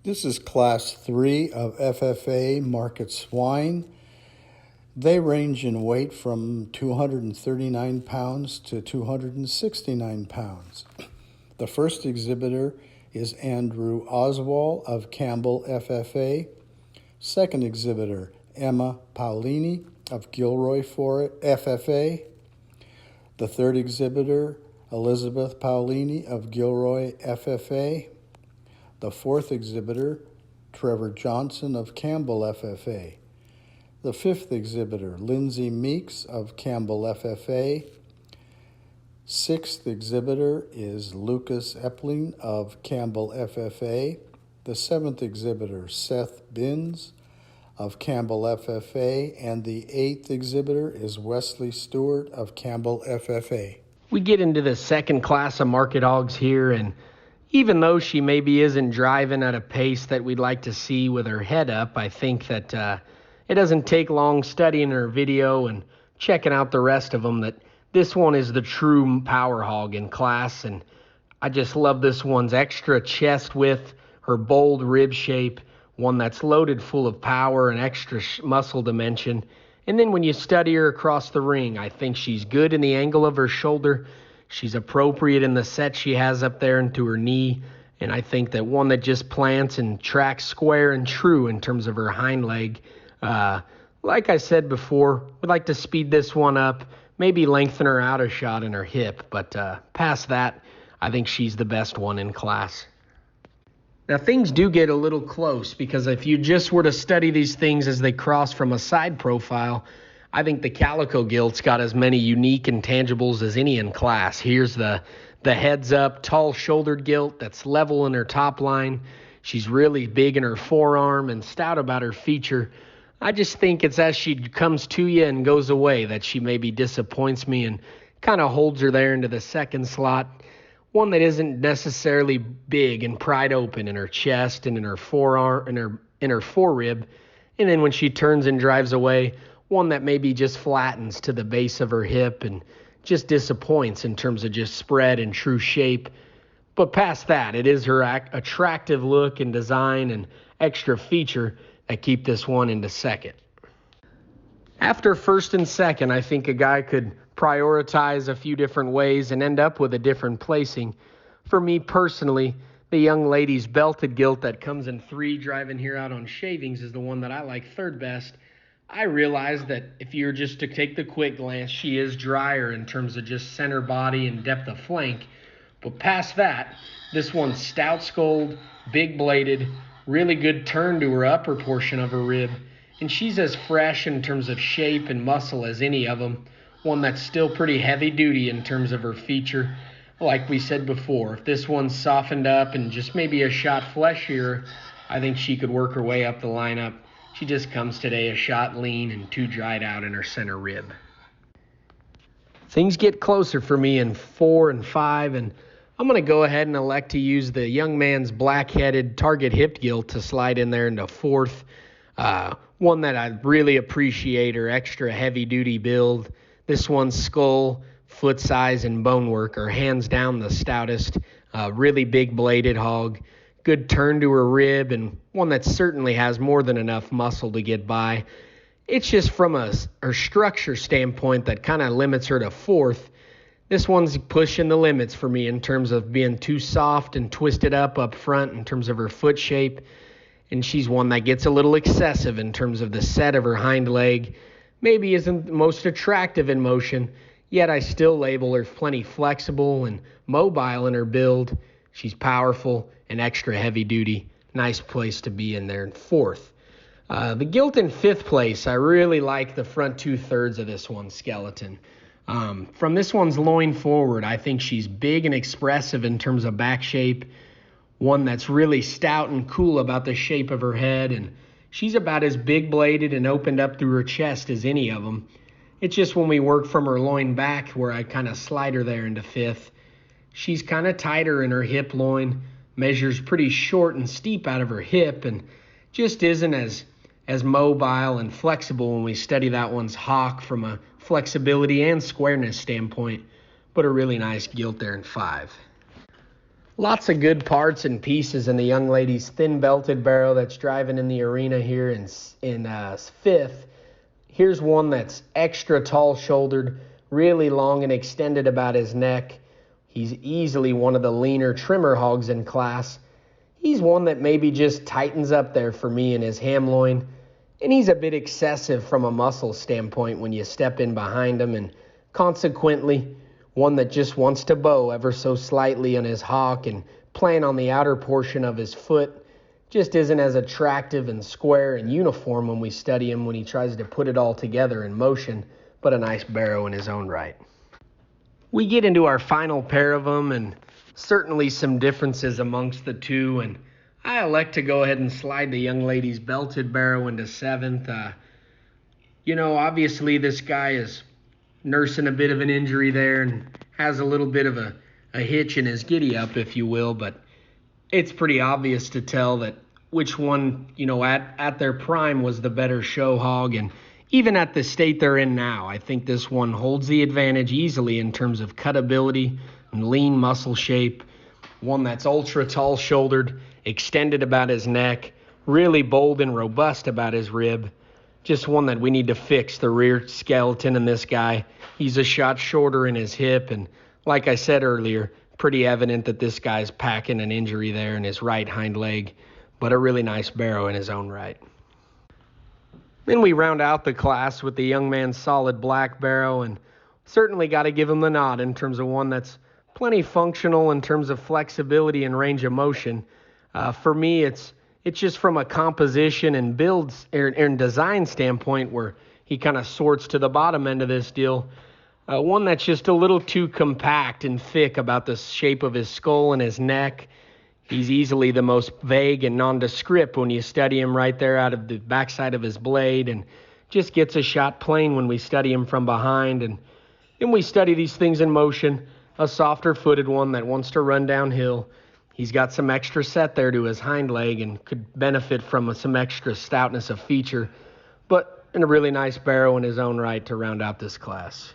This is Class 3 of FFA market swine. They range in weight from 239 pounds to 269 pounds. The first exhibitor is Andrew Oswald of Campbell FFA. Second exhibitor, Emma Paolini of Gilroy FFA. The third exhibitor, Elizabeth Paolini of Gilroy FFA. The fourth exhibitor, Trevor Johnson of Campbell FFA. The fifth exhibitor, Lindsay Meeks of Campbell FFA. Sixth exhibitor is Lucas Epling of Campbell FFA. The seventh exhibitor, Seth Binns of Campbell FFA. And the eighth exhibitor is Wesley Stewart of Campbell FFA. We get into the second class of market hogs here, and even though she maybe isn't driving at a pace that we'd like to see with her head up, I think that it doesn't take long studying her video and checking out the rest of them that this one is the true power hog in class. And I just love this one's extra chest width, her bold rib shape, one that's loaded full of power and extra muscle dimension. And then when you study her across the ring, I think she's good in the angle of her shoulder. She's appropriate in the set she has up there into her knee. And I think that one that just plants and tracks square and true in terms of her hind leg. Like I said before, would like to speed this one up, maybe lengthen her out a shot in her hip. But past that, I think she's the best one in class. Now things do get a little close, because if you just were to study these things as they cross from a side profile, I think the Calico Gilt's got as many unique intangibles as any in class. Here's the heads up, tall shouldered gilt that's level in her top line. She's really big in her forearm and stout about her feature. I just think it's as she comes to you and goes away that she maybe disappoints me and kind of holds her there into the second slot. One that isn't necessarily big and pried open in her chest and in her forearm and in her forerib. And then when she turns and drives away, one that maybe just flattens to the base of her hip and just disappoints in terms of just spread and true shape. But past that, it is her attractive look and design and extra feature that keep this one into second. After first and second, I think a guy could prioritize a few different ways and end up with a different placing. For me personally, the young lady's belted gilt that comes in 3 driving here out on shavings is the one that I like third best. I realize that if you were just to take the quick glance, she is drier in terms of just center body and depth of flank. But past that, this one's stout skulled, big bladed, really good turn to her upper portion of her rib. And she's as fresh in terms of shape and muscle as any of them. One that's still pretty heavy duty in terms of her feature. Like we said before, if this one's softened up and just maybe a shot fleshier, I think she could work her way up the lineup. She just comes today a shot lean and 2 dried out in her center rib. Things get closer for me in 4 and 5, and I'm going to go ahead and elect to use the young man's black-headed target hip gilt to slide in there into 4th. One that I really appreciate, her extra heavy-duty build. This one's skull, foot size, and bonework are hands down the stoutest. Really big bladed hog. Good turn to her rib, and one that certainly has more than enough muscle to get by. It's just from her structure standpoint that kind of limits her to 4th. This one's pushing the limits for me in terms of being too soft and twisted up front in terms of her foot shape. And she's one that gets a little excessive in terms of the set of her hind leg. Maybe isn't the most attractive in motion, yet I still label her plenty flexible and mobile in her build. She's powerful and extra heavy duty. Nice place to be in there in 4th. The gilt in 5th place, I really like the front 2/3 of this one's skeleton. From this one's loin forward, I think she's big and expressive in terms of back shape. One that's really stout and cool about the shape of her head, and she's about as big bladed and opened up through her chest as any of them. It's just when we work from her loin back where I kind of slide her there into 5th. She's kind of tighter in her hip loin, measures pretty short and steep out of her hip, and just isn't as mobile and flexible when we study that one's hock from a flexibility and squareness standpoint, but a really nice gilt there in 5. Lots of good parts and pieces in the young lady's thin-belted barrow that's driving in the arena here in fifth. Here's one that's extra tall-shouldered, really long and extended about his neck. He's easily one of the leaner trimmer hogs in class. He's one that maybe just tightens up there for me in his ham loin, and he's a bit excessive from a muscle standpoint when you step in behind him, and consequently, one that just wants to bow ever so slightly on his hock and plant on the outer portion of his foot. Just isn't as attractive and square and uniform when we study him when he tries to put it all together in motion, but a nice barrow in his own right. We get into our final pair of them, and certainly some differences amongst the two, and I elect to go ahead and slide the young lady's belted barrow into seventh. Obviously this guy is nursing a bit of an injury there and has a little bit of a hitch in his giddy up, if you will, but it's pretty obvious to tell that which one, at their prime was the better show hog. And even at the state they're in now, I think this one holds the advantage easily in terms of cutability and lean muscle shape. One that's ultra tall shouldered, extended about his neck, really bold and robust about his rib. Just one that we need to fix the rear skeleton in this guy. He's a shot shorter in his hip, and like I said earlier, pretty evident that this guy's packing an injury there in his right hind leg, but a really nice barrow in his own right. Then we round out the class with the young man's solid black barrow, and certainly got to give him the nod in terms of one that's plenty functional in terms of flexibility and range of motion. For me, it's just from a composition and builds and design standpoint where he kind of sorts to the bottom end of this deal. One that's just a little too compact and thick about the shape of his skull and his neck. He's easily the most vague and nondescript when you study him right there out of the backside of his blade, and just gets a shot plain when we study him from behind. And then we study these things in motion, a softer footed one that wants to run downhill. He's got some extra set there to his hind leg and could benefit from some extra stoutness of feature, but in a really nice barrow in his own right to round out this class.